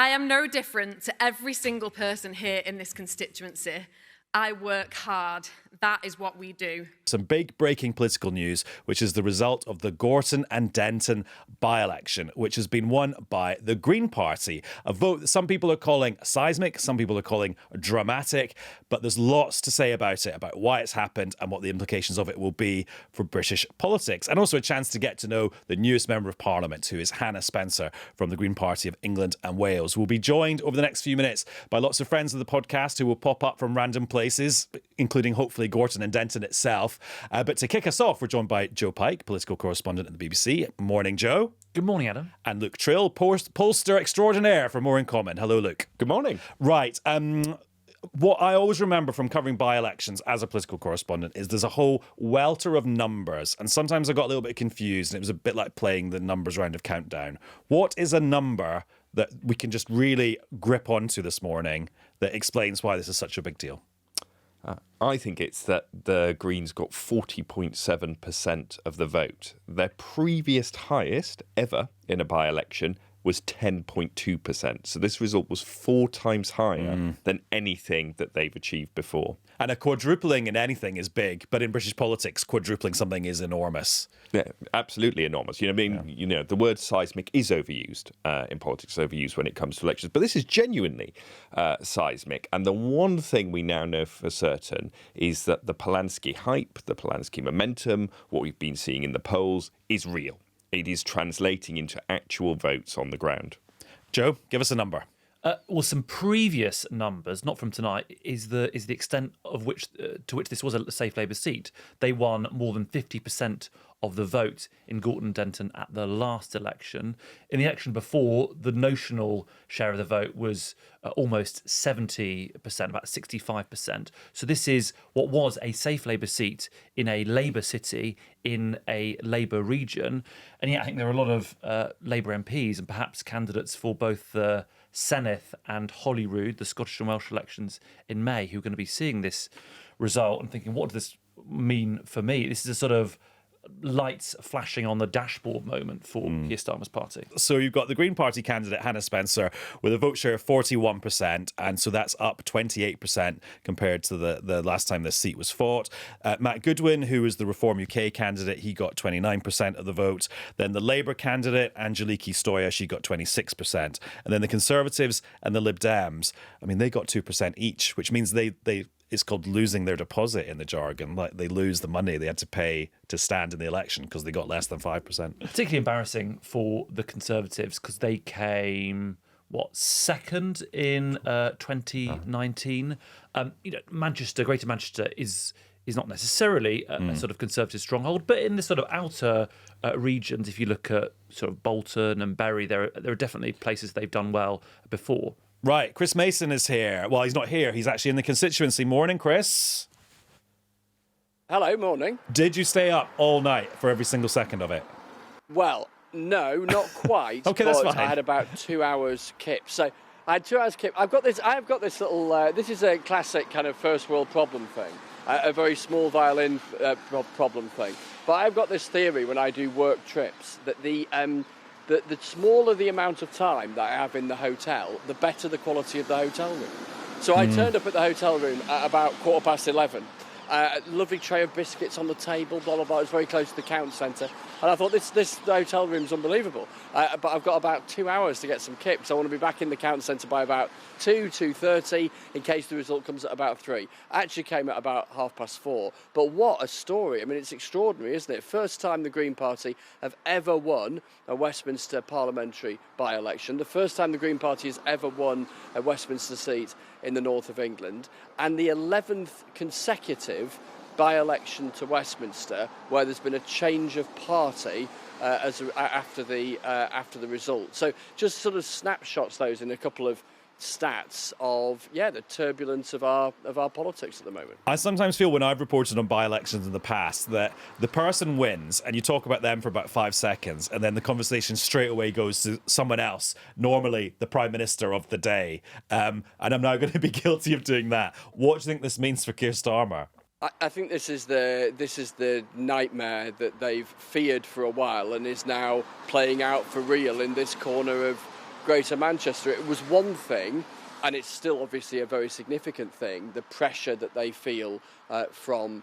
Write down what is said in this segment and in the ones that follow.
I am no different to every single person here in this constituency. I work hard. That is what we do. Some big breaking political news, which is the result of the Gorton and Denton by-election, which has been won by the Green Party. A vote that some people are calling seismic, some people are calling dramatic, but there's lots to say about it, about why it's happened and what the implications of it will be for British politics. And also a chance to get to know the newest Member of Parliament, who is Hannah Spencer from the Green Party of England and Wales. We'll be joined over the next few minutes by lots of friends of the podcast who will pop up from random places, including hopefully Gorton and Denton itself. But to kick us off, we're joined by Joe Pike, political correspondent at the BBC. Morning, Joe. Good morning, Adam. And Luke Tryl, pollster extraordinaire for More in Common. Hello, Luke. Good morning. Right. What I always remember from covering by-elections as a political correspondent is there's a whole welter of numbers. And sometimes I got a little bit confused and it was a bit like playing the numbers round of Countdown. What is a number that we can just really grip onto this morning that explains why this is such a big deal? I think it's that the Greens got 40.7% of the vote. Their previous highest ever in a by-election was 10.2%. So this result was 4 times higher than anything that they've achieved before. And a quadrupling in anything is big, but in British politics, quadrupling something is enormous. Yeah, absolutely enormous. The word seismic is overused in politics, overused when it comes to elections. But this is genuinely seismic. And the one thing we now know for certain is that the Polanski hype, the Polanski momentum, what we've been seeing in the polls is real. It is translating into actual votes on the ground. Joe, give us a number. Well, some previous numbers, not from tonight, is the extent of which to which this was a safe Labour seat. They won more than 50% of the vote in Gorton and Denton at the last election. In the election before, the notional share of the vote was almost 70%, about 65%. So this is what was a safe Labour seat in a Labour city in a Labour region. And yet I think there are a lot of Labour MPs and perhaps candidates for both the Senedd and Holyrood, the Scottish and Welsh elections in May, who are going to be seeing this result and thinking, what does this mean for me? This is a sort of lights flashing on the dashboard moment for Keir Starmer's party. So you've got the Green Party candidate Hannah Spencer with a vote share of 41%, and so that's up 28% compared to the last time this seat was fought. Matt Goodwin, who is the Reform UK candidate, he got 29% of the vote. Then the Labour candidate Angeliki Stoya, she got 26%. And then the Conservatives and the Lib Dems, I mean, they got 2% each, which means they it's called losing their deposit in the jargon. Like, they lose the money they had to pay to stand in the election because they got less than 5%. Particularly embarrassing for the Conservatives because they came, second in 2019. Manchester, Greater Manchester is not necessarily a sort of Conservative stronghold, but in the sort of outer regions, if you look at sort of Bolton and Bury, there are definitely places they've done well before. Right, Chris Mason is here. Well, he's not here. He's actually in the constituency. Morning, Chris. Hello, morning. Did you stay up all night for every single second of it? Well, no, not quite. Okay, but that's fine. I had about 2 hours kip. So I had 2 hours kip. I have got this little. This is a classic kind of first world problem thing, a very small violin problem thing. But I've got this theory when I do work trips that the smaller the amount of time that I have in the hotel, the better the quality of the hotel room. So I turned up at the hotel room at about 11:15. Lovely tray of biscuits on the table, blah, blah, blah. It was very close to the count centre. And I thought, this hotel room's unbelievable. But I've got about 2 hours to get some kip, so I want to be back in the count centre by about 2:30, in case the result comes at about 3. I actually came at about 4:30. But what a story. I mean, it's extraordinary, isn't it? First time the Green Party have ever won a Westminster parliamentary by-election. The first time the Green Party has ever won a Westminster seat in the north of England. And the 11th consecutive by-election to Westminster where there's been a change of party after the result. So just sort of snapshots those in a couple of stats of the turbulence of our politics at the moment. I sometimes feel when I've reported on by-elections in the past that the person wins and you talk about them for about 5 seconds and then the conversation straight away goes to someone else, normally the Prime Minister of the day. And I'm now going to be guilty of doing that. What do you think this means for Keir Starmer? I think this is the nightmare that they've feared for a while and is now playing out for real in this corner of Greater Manchester, it was one thing, and it's still obviously a very significant thing, the pressure that they feel from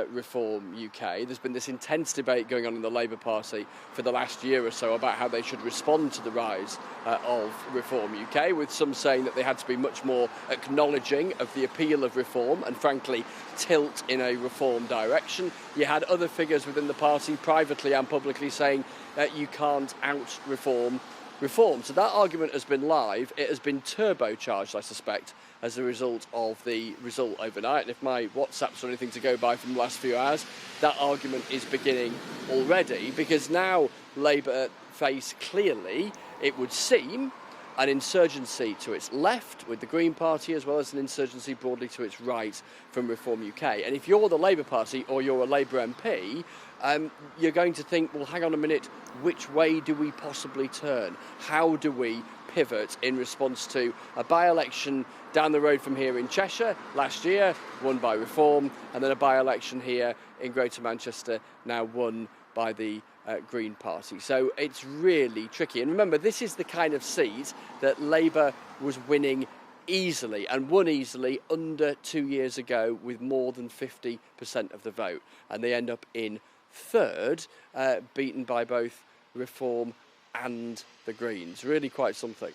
Reform UK. There's been this intense debate going on in the Labour Party for the last year or so about how they should respond to the rise of Reform UK, with some saying that they had to be much more acknowledging of the appeal of reform and frankly tilt in a reform direction. You had other figures within the party, privately and publicly, saying that you can't out-reform reform. So that argument has been live. It has been turbocharged, I suspect, as a result of the result overnight. And if my WhatsApps are anything to go by from the last few hours, that argument is beginning already, because now Labour face clearly, it would seem, an insurgency to its left with the Green Party, as well as an insurgency broadly to its right from Reform UK. And if you're the Labour Party or you're a Labour MP, you're going to think, well, hang on a minute, which way do we possibly turn? How do we pivot in response to a by-election down the road from here in Cheshire last year, won by Reform, and then a by-election here in Greater Manchester, now won by the Green Party. So it's really tricky. And remember, this is the kind of seat that Labour was winning easily and won easily under 2 years ago with more than 50% of the vote. And they end up in third, beaten by both Reform and the Greens. Really quite something.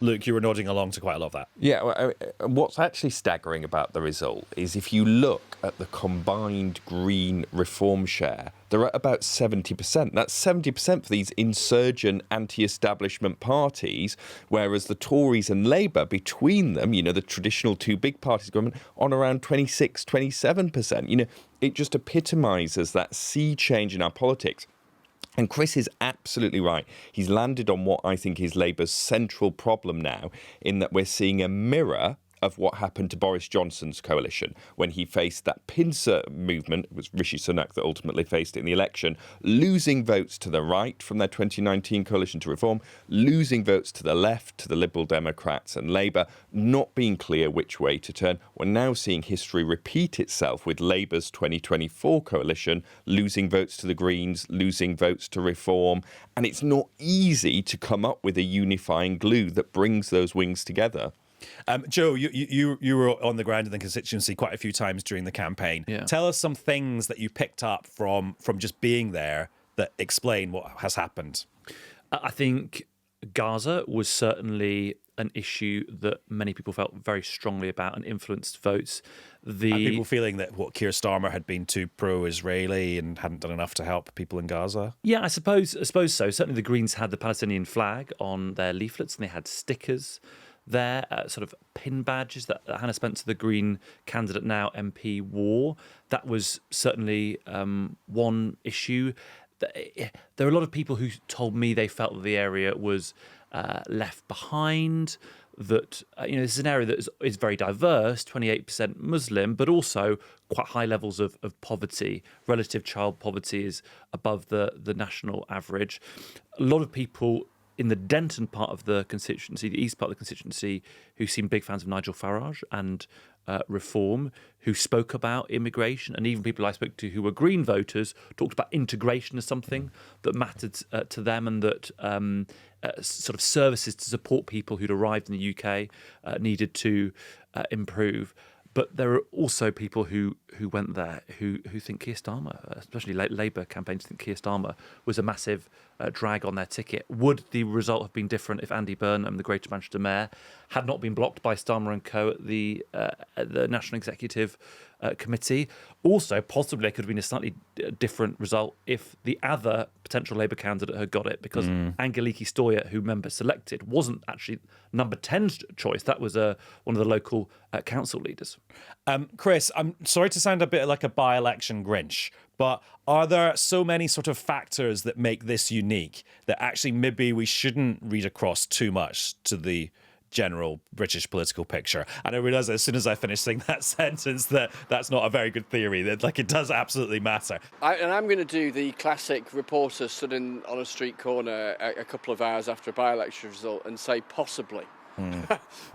Luke, you were nodding along to quite a lot of that. Yeah, what's actually staggering about the result is if you look at the combined Green Reform share, they're at about 70%. That's 70% for these insurgent anti-establishment parties, whereas the Tories and Labour, between them, you know, the traditional two big parties government, on around 26, 27%. You know, it just epitomises that sea change in our politics. And Chris is absolutely right. He's landed on what I think is Labour's central problem now, in that we're seeing a mirror of what happened to Boris Johnson's coalition when he faced that pincer movement. It was Rishi Sunak that ultimately faced it in the election, losing votes to the right from their 2019 coalition to Reform, losing votes to the left, to the Liberal Democrats and Labour, not being clear which way to turn. We're now seeing history repeat itself with Labour's 2024 coalition, losing votes to the Greens, losing votes to Reform. And it's not easy to come up with a unifying glue that brings those wings together. Joe, you were on the ground in the constituency quite a few times during the campaign. Yeah. Tell us some things that you picked up from just being there that explain what has happened. I think Gaza was certainly an issue that many people felt very strongly about and influenced votes. And people feeling that Keir Starmer had been too pro-Israeli and hadn't done enough to help people in Gaza. Yeah, I suppose so. Certainly the Greens had the Palestinian flag on their leaflets and they had stickers there, sort of pin badges that Hannah Spencer, the Green candidate, now MP, wore. That was certainly one issue. There are a lot of people who told me they felt that the area was left behind, that this is an area that is very diverse, 28% Muslim, but also quite high levels of poverty. Relative child poverty is above the national average. A lot of people in the Denton part of the constituency, the east part of the constituency, who seem big fans of Nigel Farage and Reform, who spoke about immigration, and even people I spoke to who were Green voters talked about integration as something that mattered to them, and that sort of services to support people who'd arrived in the UK needed to improve. But there are also people who went there who think Keir Starmer, especially Labour campaigns, think Keir Starmer was a massive drag on their ticket. Would the result have been different if Andy Burnham, the Greater Manchester Mayor, had not been blocked by Starmer and co at the National Executive Committee? Also, possibly, it could have been a slightly different result if the other potential Labour candidate had got it, because Angeliki Stoyer, who members selected, wasn't actually number 10's choice. That was one of the local council leaders. Chris, I'm sorry to sound a bit like a by-election Grinch, but are there so many sort of factors that make this unique that actually maybe we shouldn't read across too much to the general British political picture? And I realise as soon as I finished saying that sentence that that's not a very good theory, that it does absolutely matter. I'm going to do the classic reporter stood on a street corner a couple of hours after a by-election result and say possibly,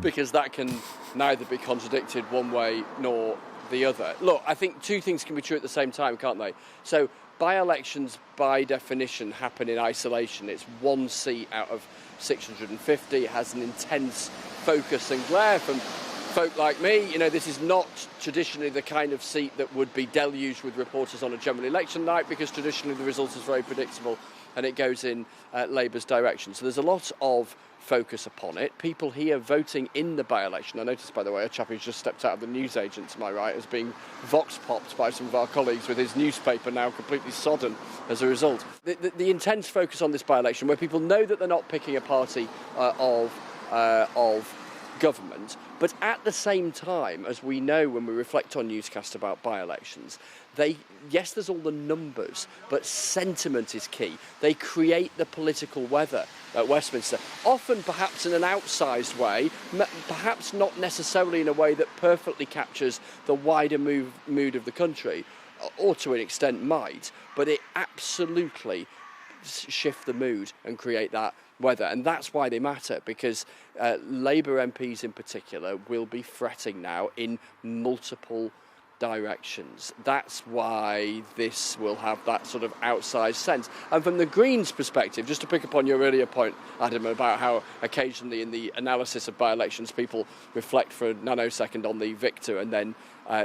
because that can neither be contradicted one way nor the other. Look, I think two things can be true at the same time, can't they? So by-elections, by definition, happen in isolation. It's one seat out of 650. It has an intense focus and glare from folk like me. You know, this is not traditionally the kind of seat that would be deluged with reporters on a general election night, because traditionally the result is very predictable and it goes in Labour's direction. So there's a lot of focus upon it. People here voting in the by-election. I noticed, by the way, a chap who's just stepped out of the newsagent to my right is being vox-popped by some of our colleagues with his newspaper now completely sodden as a result. The intense focus on this by-election, where people know that they're not picking a party of government, but at the same time, as we know when we reflect on Newscast about by-elections, yes, there's all the numbers, but sentiment is key. They create the political weather at Westminster, often perhaps in an outsized way, perhaps not necessarily in a way that perfectly captures the wider mood of the country, or to an extent might, but it absolutely shift the mood and create that weather. And that's why they matter, because Labour MPs in particular will be fretting now in multiple directions. That's why this will have that sort of outsized sense. And from the Greens' perspective, just to pick up on your earlier point, Adam, about how occasionally in the analysis of by-elections people reflect for a nanosecond on the victor and then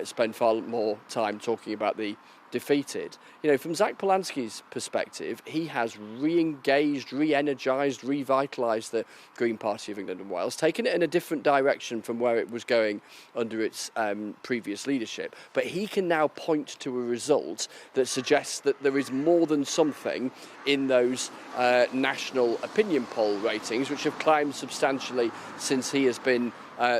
spend far more time talking about the defeated. You know, from Zack Polanski's perspective, he has re-engaged, re-energised, revitalised the Green Party of England and Wales, taken it in a different direction from where it was going under its previous leadership. But he can now point to a result that suggests that there is more than something in those national opinion poll ratings, which have climbed substantially since he has been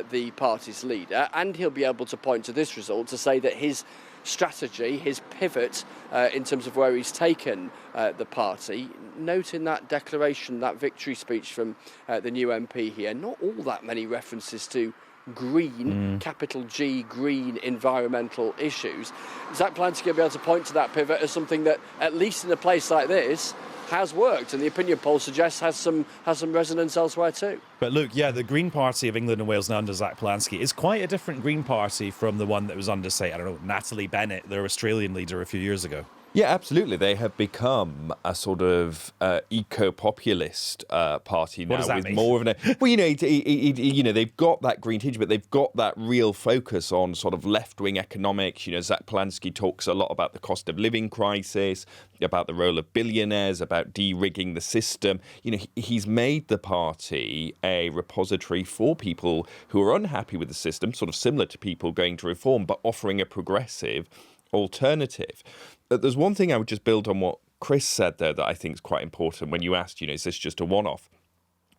the party's leader. And he'll be able to point to this result to say that his strategy, his pivot in terms of where he's taken the party. Note in that declaration, that victory speech from the new MP here, not all that many references to green, capital G, green environmental issues. Zack Polanski will be able to point to that pivot as something that, at least in a place like this, has worked, and the opinion poll suggests has some resonance elsewhere too. But look, yeah, the Green Party of England and Wales now under Zack Polanski is quite a different Green Party from the one that was under, say, I don't know, Natalie Bennett, their Australian leader, a few years ago. Yeah, absolutely. They have become a sort of eco-populist party now. What does that with mean? More of an, well, you know, they've got that green tinge, but they've got that real focus on sort of left-wing economics. You know, Zack Polanski talks a lot about the cost of living crisis, about the role of billionaires, about de-rigging the system. You know, he's made the party a repository for people who are unhappy with the system, sort of similar to people going to reform, but offering a progressive alternative. There's one thing I would just build on what Chris said there that I think is quite important when you asked, you know, is this just a one-off?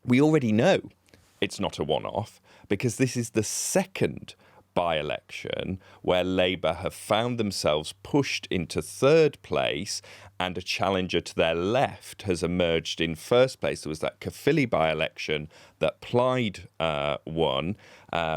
We already know it's not a one-off, because this is the second by-election where Labour have found themselves pushed into third place and a challenger to their left has emerged in first place. There was that Caerphilly by-election that Plaid won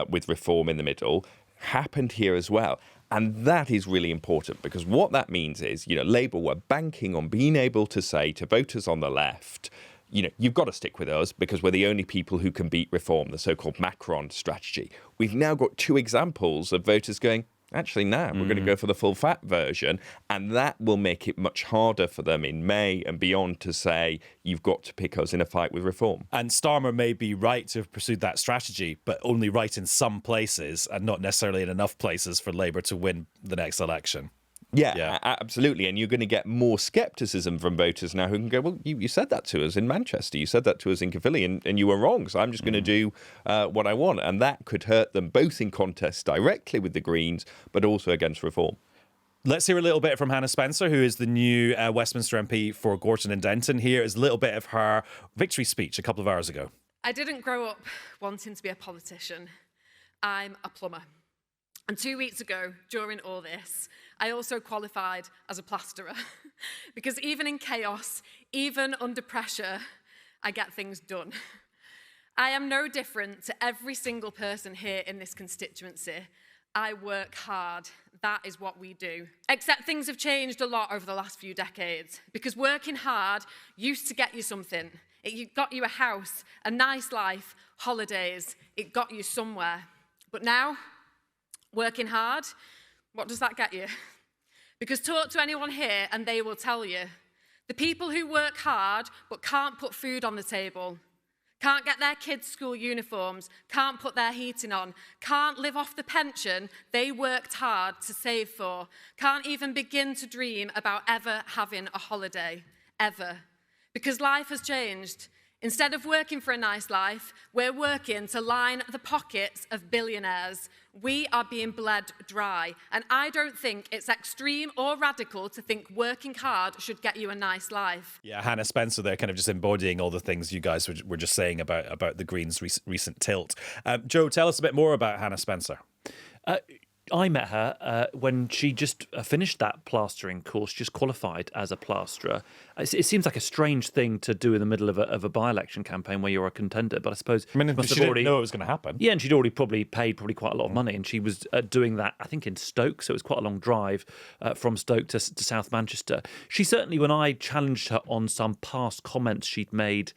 with Reform in the middle, happened here as well. And that is really important, because what that means is, you know, Labour were banking on being able to say to voters on the left, you know, you've got to stick with us because we're the only people who can beat Reform, the so-called Macron strategy. We've now got two examples of voters going, actually, we're going to go for the full fat version. And that will make it much harder for them in May and beyond to say, you've got to pick us in a fight with Reform. And Starmer may be right to have pursued that strategy, but only right in some places and not necessarily in enough places for Labour to win the next election. Yeah, absolutely. And you're going to get more scepticism from voters now who can go, well, you said that to us in Manchester, you said that to us in Caerphilly, and you were wrong, so I'm just going to do what I want. And that could hurt them both in contests directly with the Greens, but also against Reform. Let's hear a little bit from Hannah Spencer, who is the new Westminster MP for Gorton and Denton. Here is a little bit of her victory speech a couple of hours ago. I didn't grow up wanting to be a politician. I'm a plumber. And 2 weeks ago, during all this, I also qualified as a plasterer. Because even in chaos, even under pressure, I get things done. I am no different to every single person here in this constituency. I work hard. That is what we do. Except things have changed a lot over the last few decades, because working hard used to get you something. It got you a house, a nice life, holidays. It got you somewhere. But now, working hard What does that get you? Because talk to anyone here and they will tell you. The people who work hard but can't put food on the table, can't get their kids' school uniforms, can't put their heating on, can't live off the pension they worked hard to save for, can't even begin to dream about ever having a holiday, ever. Because life has changed. Instead of working for a nice life, we're working to line the pockets of billionaires. We are being bled dry. And I don't think it's extreme or radical to think working hard should get you a nice life. Yeah, Hannah Spencer there, kind of just embodying all the things you guys were just saying about the Greens' recent tilt. Joe, tell us a bit more about Hannah Spencer. I met her when she just finished that plastering course, just qualified as a plasterer. It seems like a strange thing to do in the middle of a by-election campaign where you're a contender, but I suppose she didn't know it was going to happen. Yeah, and she'd already paid quite a lot of money, and she was doing that, I think, in Stoke, so it was quite a long drive from Stoke to South Manchester. She certainly, when I challenged her on some past comments she'd made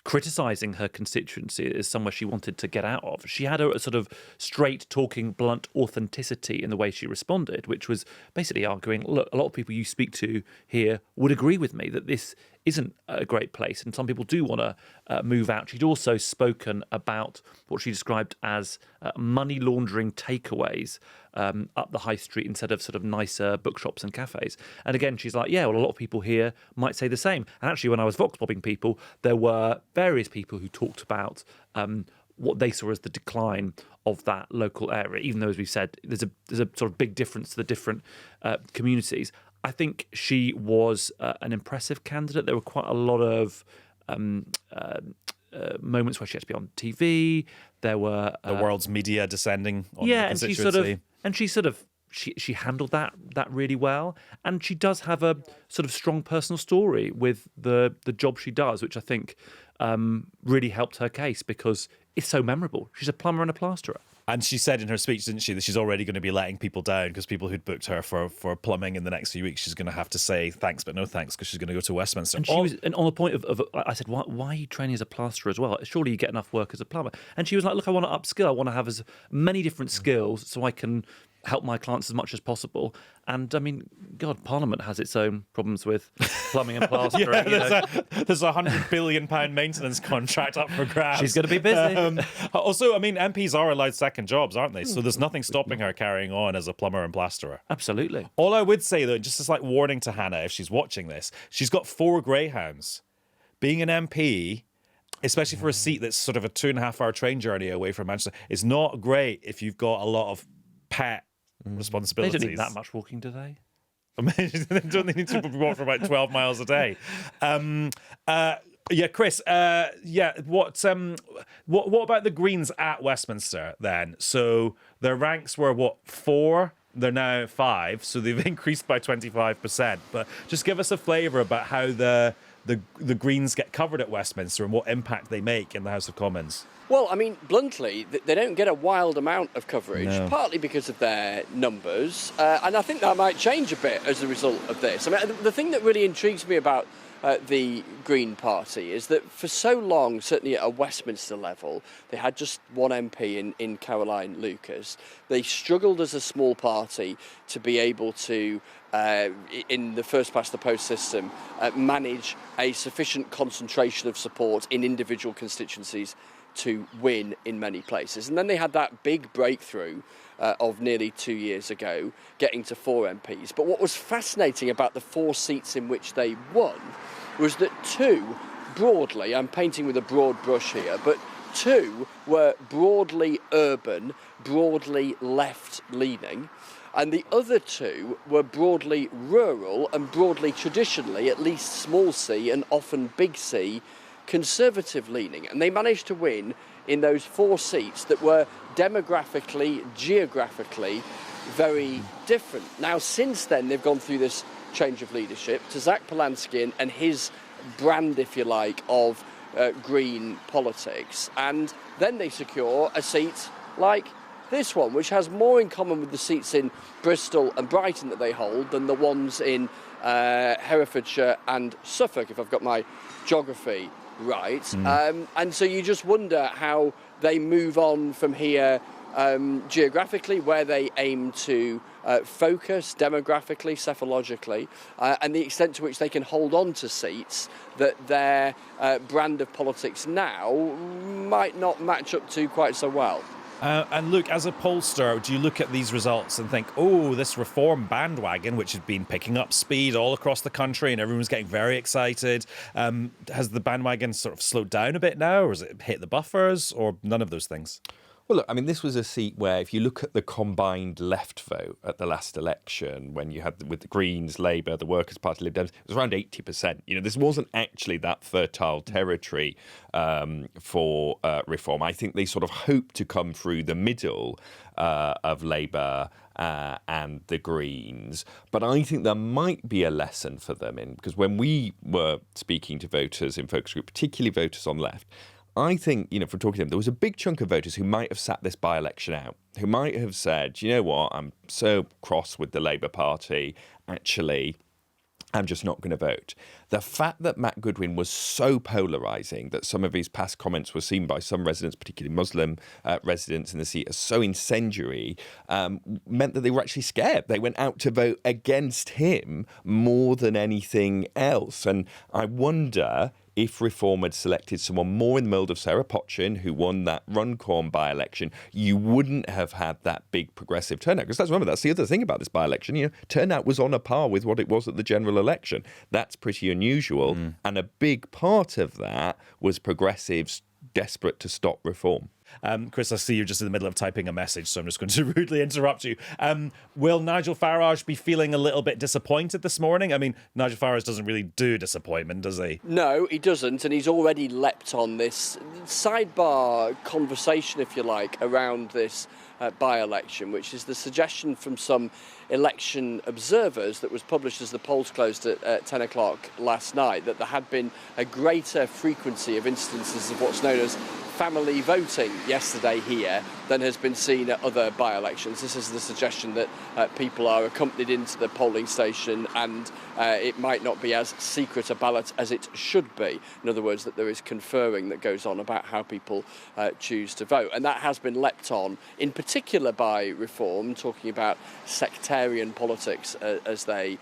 criticising her constituency as somewhere she wanted to get out of, she had a sort of straight-talking, blunt authenticity in the way she responded, which was basically arguing, look, a lot of people you speak to here would agree with me that this isn't a great place, and some people do want to move out. She'd also spoken about what she described as money laundering takeaways up the high street instead of sort of nicer bookshops and cafes. And again, she's like, yeah, well, a lot of people here might say the same. And actually, when I was vox popping people, there were various people who talked about what they saw as the decline of that local area, even though, as we've said, there's a sort of big difference to the different communities. I think she was an impressive candidate. There were quite a lot of moments where she had to be on TV. There were the world's media descending on the constituency. She handled that really well, and she does have a sort of strong personal story with the job she does, which I think really helped her case because it's so memorable. She's a plumber and a plasterer. And she said in her speech, didn't she, that she's already going to be letting people down because people who'd booked her for plumbing in the next few weeks, she's going to have to say thanks but no thanks because she's going to go to Westminster. And she was, and on the point of I said, why are you training as a plasterer as well? Surely you get enough work as a plumber. And she was like, look, I want to upskill. I want to have as many different skills so I can help my clients as much as possible. And I mean, God, Parliament has its own problems with plumbing and plastering. There's a £100 billion maintenance contract up for grabs. She's going to be busy. Also, I mean, MPs are allowed second jobs, aren't they? So there's nothing stopping her carrying on as a plumber and plasterer. Absolutely. All I would say, though, just as like warning to Hannah, if she's watching this, she's got 4 greyhounds. Being an MP, especially for a seat that's sort of a 2.5-hour train journey away from Manchester, is not great if you've got a lot of pet responsibilities. They don't need that much walking, do they? Don't they need to walk for about 12 miles a day? Yeah, Chris. What about the Greens at Westminster then? So their ranks were 4? They're now 5, so they've increased by 25%. But just give us a flavour about how the Greens get covered at Westminster and what impact they make in the House of Commons. Well, I mean, bluntly, they don't get a wild amount of coverage, partly because of their numbers, and I think that might change a bit as a result of this. I mean, the thing that really intrigues me about the Green Party is that for so long, certainly at a Westminster level, they had just one MP in Caroline Lucas. They struggled as a small party to be able to, in the first past the post system, manage a sufficient concentration of support in individual constituencies to win in many places. And then they had that big breakthrough of nearly 2 years ago, getting to 4 MPs. But what was fascinating about the 4 seats in which they won was that 2, broadly, I'm painting with a broad brush here, but 2 were broadly urban, broadly left-leaning, and the other 2 were broadly rural and broadly traditionally, at least small c and often big C, conservative leaning. And they managed to win in those 4 seats that were demographically, geographically very different. Now, since then, they've gone through this change of leadership to Zack Polanski and his brand, if you like, of green politics. And then they secure a seat like this one, which has more in common with the seats in Bristol and Brighton that they hold than the ones in Herefordshire and Suffolk, if I've got my geography right? And so you just wonder how they move on from here geographically, where they aim to focus demographically, cephalogically, and the extent to which they can hold on to seats that their brand of politics now might not match up to quite so well. And Luke, as a pollster, do you look at these results and think, oh, this reform bandwagon, which has been picking up speed all across the country and everyone's getting very excited, has the bandwagon sort of slowed down a bit now, or has it hit the buffers, or none of those things? Well, look, I mean, this was a seat where if you look at the combined left vote at the last election, when you had with the Greens, Labour, the Workers' Party, Lib Dems, it was around 80%. This wasn't actually that fertile territory for reform. I think they sort of hope to come through the middle of Labour and the Greens. But I think there might be a lesson for them because when we were speaking to voters in focus group, particularly voters on left, I think, from talking to them, there was a big chunk of voters who might have sat this by-election out, who might have said, you know what, I'm so cross with the Labour Party, actually, I'm just not going to vote. The fact that Matt Goodwin was so polarising that some of his past comments were seen by some residents, particularly Muslim residents in the seat, as so incendiary, meant that they were actually scared. They went out to vote against him more than anything else. And I wonder if Reform had selected someone more in the mould of Sarah Potchin, who won that Runcorn by-election, you wouldn't have had that big progressive turnout. Because remember, that's the other thing about this by-election. Turnout was on a par with what it was at the general election. That's pretty unusual. And a big part of that was progressives desperate to stop reform. Chris, I see you're just in the middle of typing a message, so I'm just going to rudely interrupt you. Will Nigel Farage be feeling a little bit disappointed this morning? I mean, Nigel Farage doesn't really do disappointment, does he? No, he doesn't, and he's already leapt on this sidebar conversation, if you like, around this by-election, which is the suggestion from some election observers that was published as the polls closed at 10 o'clock last night, that there had been a greater frequency of instances of what's known as family voting yesterday here than has been seen at other by-elections. This is the suggestion that people are accompanied into the polling station and it might not be as secret a ballot as it should be. In other words, that there is conferring that goes on about how people choose to vote. And that has been leapt on, in particular by Reform, talking about sectarian politics, as they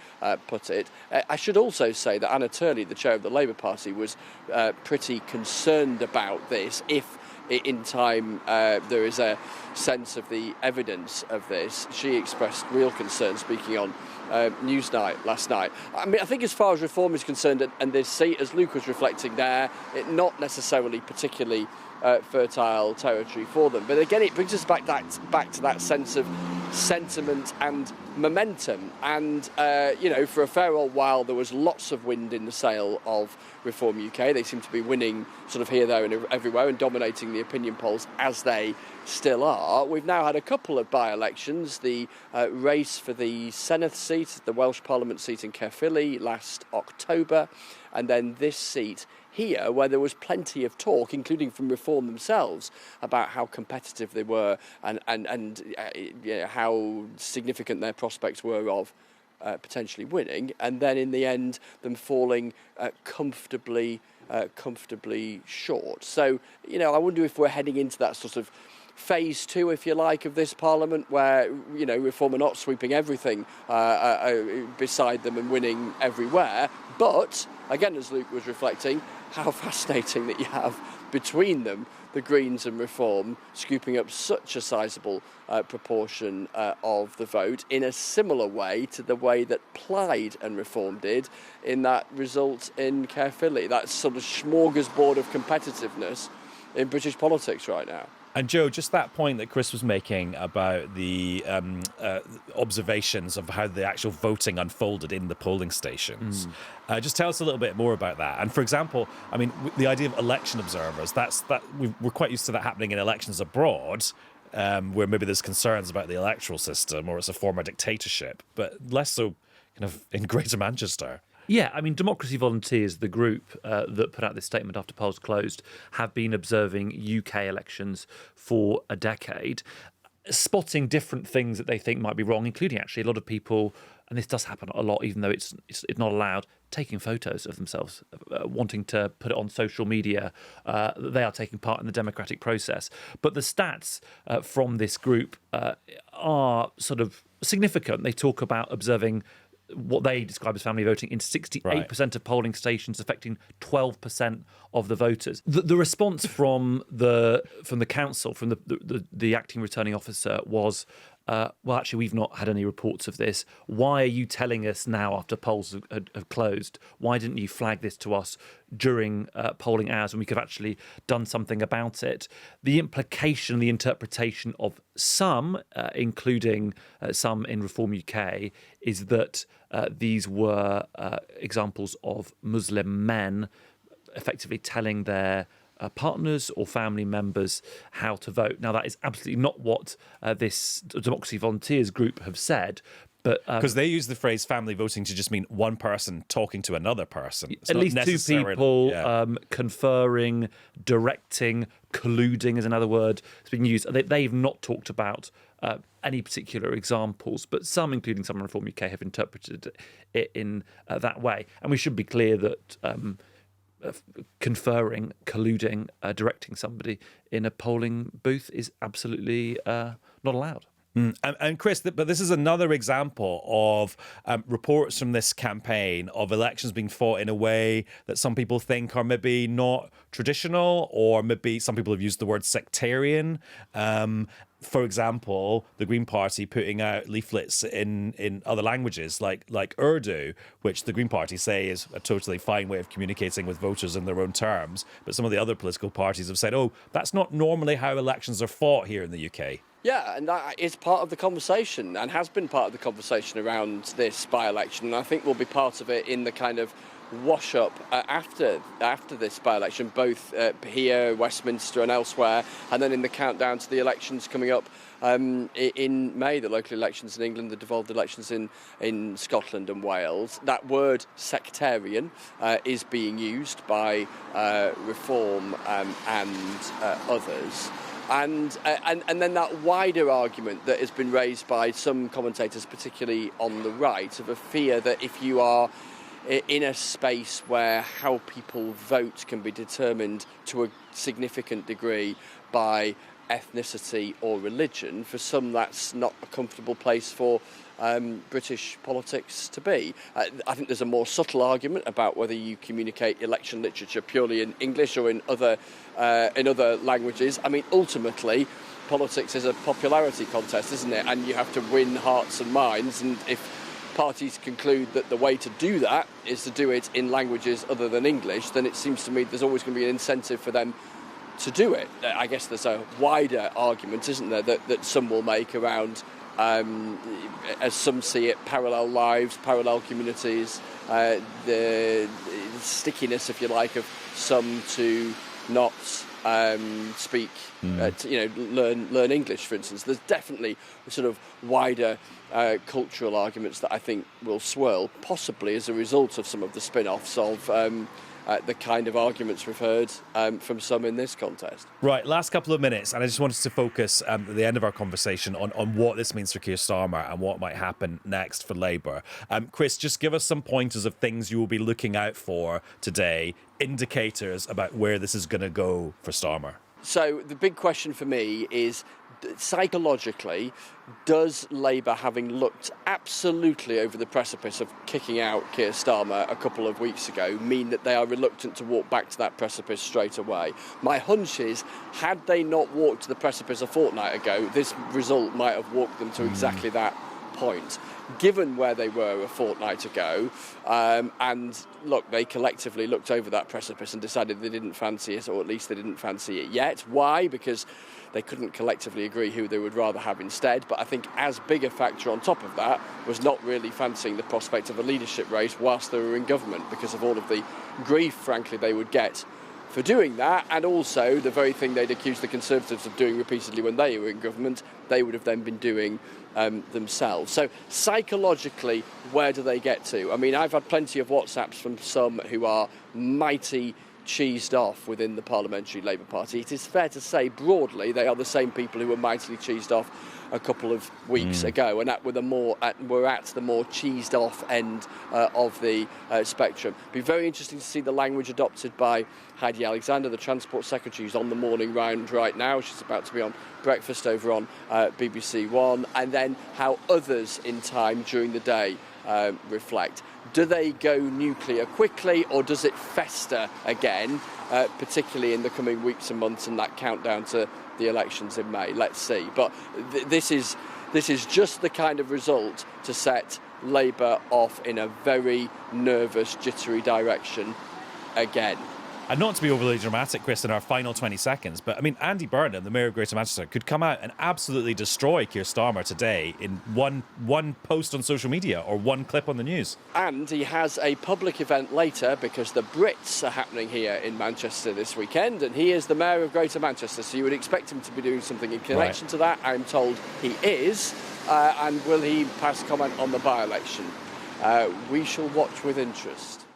put it. I should also say that Anna Turley, the chair of the Labour Party, was pretty concerned about this. If in time there is a sense of the evidence of this, she expressed real concern speaking on Newsnight last night. I mean, I think as far as Reform is concerned, and this seat, as Luke was reflecting there, it not necessarily particularly fertile territory for them. But again, it brings us back to that sense of sentiment and momentum. And, for a fair old while, there was lots of wind in the sail of Reform UK. They seem to be winning sort of here, there and everywhere and dominating the opinion polls, as they still are. We've now had a couple of by-elections, the race for the Senedd seat, the Welsh Parliament seat in Caerphilly last October, and then this seat here, where there was plenty of talk, including from Reform themselves, about how competitive they were and how significant their prospects were of potentially winning, and then in the end them falling comfortably short. So, I wonder if we're heading into that sort of phase two, if you like, of this parliament, where Reform are not sweeping everything beside them and winning everywhere. But again, as Luke was reflecting, how fascinating that you have between them the Greens and Reform scooping up such a sizable proportion of the vote in a similar way to the way that Plaid and Reform did in that result in Caerphilly. That sort of smorgasbord of competitiveness in British politics right now. And Joe, just that point that Chris was making about the observations of how the actual voting unfolded in the polling stations. Just tell us a little bit more about that. And for example, I mean, the idea of election observers, we're quite used to that happening in elections abroad, where maybe there's concerns about the electoral system or it's a form of dictatorship, but less so kind of in Greater Manchester. Yeah, I mean, Democracy Volunteers, the group that put out this statement after polls closed, have been observing UK elections for a decade, spotting different things that they think might be wrong, including actually a lot of people and this does happen a lot, even though it's not allowed, taking photos of themselves, wanting to put it on social media. They are taking part in the democratic process. But the stats from this group are sort of significant. They talk about observing what they describe as family voting in 68% of polling stations, affecting 12% of the voters. The response from the council, from the acting returning officer, was, well, actually, we've not had any reports of this. Why are you telling us now after polls have closed? Why didn't you flag this to us during polling hours when we could have actually done something about it? The implication, the interpretation of some, including some in Reform UK, is that these were examples of Muslim men effectively telling their partners or family members how to vote. Now, that is absolutely not what this Democracy Volunteers group have said. Because they use the phrase family voting to just mean one person talking to another person. It's at least two people conferring, directing, colluding is another word that's been used. They've not talked about any particular examples, but some, including some in Reform UK, have interpreted it in that way. And we should be clear that conferring, colluding, directing somebody in a polling booth is absolutely not allowed. And Chris, but this is another example of reports from this campaign of elections being fought in a way that some people think are maybe not traditional, or maybe some people have used the word sectarian. For example, the Green Party putting out leaflets in other languages like Urdu, which the Green Party say is a totally fine way of communicating with voters in their own terms. But some of the other political parties have said, oh, that's not normally how elections are fought here in the UK. Yeah, and that is part of the conversation and has been part of the conversation around this by-election. And I think will be part of it in the kind of wash-up after this by-election, both here, Westminster and elsewhere, and then in the countdown to the elections coming up in May, the local elections in England, the devolved elections in Scotland and Wales. That word sectarian is being used by Reform and others. And then that wider argument that has been raised by some commentators, particularly on the right, of a fear that if you are in a space where how people vote can be determined to a significant degree by ethnicity or religion, for some that's not a comfortable place for British politics to be. I think there's a more subtle argument about whether you communicate election literature purely in English or in other languages. I mean, ultimately, politics is a popularity contest, isn't it? And you have to win hearts and minds. And if parties conclude that the way to do that is to do it in languages other than English, then it seems to me there's always going to be an incentive for them to do it. I guess there's a wider argument, isn't there, that some will make around, as some see it, parallel lives, parallel communities, the stickiness, if you like, of some to not speak, learn English, for instance. There's definitely sort of wider cultural arguments that I think will swirl, possibly as a result of some of the spin-offs of the kind of arguments we've heard from some in this contest. Right, last couple of minutes, and I just wanted to focus at the end of our conversation on what this means for Keir Starmer and what might happen next for Labour. Chris, just give us some pointers of things you will be looking out for today, indicators about where this is going to go for Starmer. So the big question for me is, psychologically, does Labour, having looked absolutely over the precipice of kicking out Keir Starmer a couple of weeks ago, mean that they are reluctant to walk back to that precipice straight away? My hunch is, had they not walked to the precipice a fortnight ago, this result might have walked them to exactly that point. Given where they were a fortnight ago, and look, they collectively looked over that precipice and decided they didn't fancy it, or at least they didn't fancy it yet. Why? Because they couldn't collectively agree who they would rather have instead. But I think as big a factor on top of that was not really fancying the prospect of a leadership race whilst they were in government, because of all of the grief, frankly, they would get for doing that, and also the very thing they'd accused the Conservatives of doing repeatedly when they were in government, they would have then been doing themselves. So psychologically, where do they get to? I mean, I've had plenty of WhatsApps from some who are mighty cheesed off within the Parliamentary Labour Party. It is fair to say, broadly, they are the same people who were mightily cheesed off a couple of weeks ago, and we're at the more cheesed off end of the spectrum. It'll be very interesting to see the language adopted by Heidi Alexander, the Transport Secretary, who's on the morning round right now. She's about to be on breakfast over on BBC One, and then how others in time during the day reflect. Do they go nuclear quickly, or does it fester again, particularly in the coming weeks and months and that countdown to the elections in May? Let's see. But this is just the kind of result to set Labour off in a very nervous, jittery direction again. And not to be overly dramatic, Chris, in our final 20 seconds, but I mean, Andy Burnham, the Mayor of Greater Manchester, could come out and absolutely destroy Keir Starmer today in one post on social media or one clip on the news. And he has a public event later, because the Brits are happening here in Manchester this weekend, and he is the Mayor of Greater Manchester, so you would expect him to be doing something in connection to that. I'm told he is. And will he pass comment on the by-election? We shall watch with interest.